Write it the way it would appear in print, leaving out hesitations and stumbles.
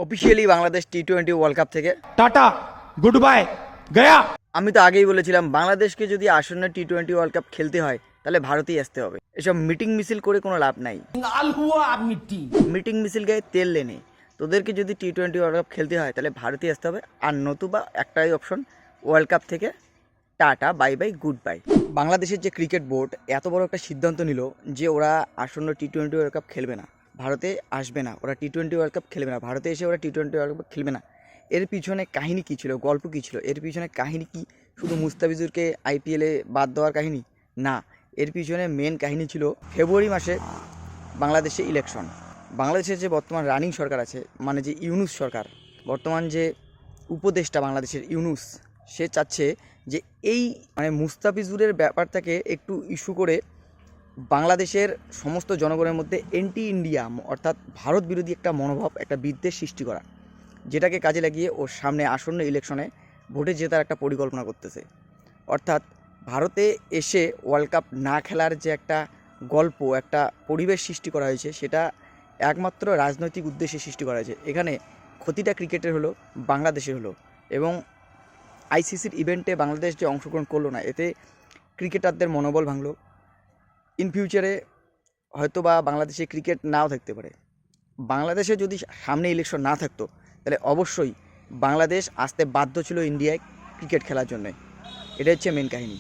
Officially Bangladesh টি-20 world cup থেকে tata good bye गया। আমি তো আগেই বলেছিলাম বাংলাদেশকে যদি আসন্ন টি-20 ওয়ার্ল্ড কাপ খেলতে হয় তাহলে ভারতেই আসতে হবে। এসব মিটিং মিছিল করে কোনো লাভ নাই। মিটিং মিছিল গায়ে তেল লেনে তোদেরকে যদি টি-20 ওয়ার্ল্ড কাপ খেলতে হয় তাহলে ভারতেই আসতে হবে, আর নতুবা একটাই অপশন, ওয়ার্ল্ড কাপ থেকে tata bye bye good bye. বাংলাদেশের যে ক্রিকেট বোর্ড এত বড় একটা সিদ্ধান্ত নিল যে ওরা আসন্ন টি-20 ওয়ার্ল্ড কাপ খেলবে না, ভারতে আসবে না, ওরা টি-20 ওয়ার্ল্ড কাপ খেলবে না, ভারতে এসে ওরা টি-20 ওয়ার্ল্ড কাপ খেলবে না। এর পিছনে কাহিনী কী ছিল, গল্প কী ছিল, এর পিছনে কাহিনী কি শুধু মুস্তাফিজুরকে আইপিএলে বাদ দেওয়ার কাহিনী না, এর পিছনে মেন কাহিনী ছিল ফেব্রুয়ারি মাসে বাংলাদেশে ইলেকশন। বাংলাদেশের যে বর্তমান রানিং সরকার আছে, মানে যে ইউনুস সরকার, বর্তমান যে উপদেষ্টা বাংলাদেশের ইউনুস, সে চাচ্ছে যে এই মানে মুস্তাফিজুরের ব্যাপারটাকে একটু ইস্যু করে বাংলাদেশের সমস্ত জনগণের মধ্যে অ্যান্টি ইন্ডিয়া অর্থাৎ ভারত বিরোধী একটা মনোভাব, একটা বিদ্বেষ সৃষ্টি করা, যেটাকে কাজে লাগিয়ে ওর সামনে আসন্ন ইলেকশনে ভোটে জেতার একটা পরিকল্পনা করতেছে। অর্থাৎ ভারতে এসে ওয়ার্ল্ড কাপ না খেলার যে একটা গল্প, একটা পরিবেশ সৃষ্টি করা হয়েছে, সেটা একমাত্র রাজনৈতিক উদ্দেশ্যে সৃষ্টি করা হয়েছে। এখানে ক্ষতিটা ক্রিকেটের হলো, বাংলাদেশের হলো, এবং আইসিসির ইভেন্টে বাংলাদেশ যে অংশগ্রহণ করলো না, এতে ক্রিকেটারদের মনোবল ভাঙলো। ইন ফিউচারে হয়তো বা বাংলাদেশে ক্রিকেট নাও থাকতে পারে। বাংলাদেশে যদি সামনে ইলেকশন না থাকতো তাহলে অবশ্যই বাংলাদেশ আসতে বাধ্য ছিল ইন্ডিয়ায় ক্রিকেট খেলার জন্য। এটা হচ্ছে মেন কাহিনী।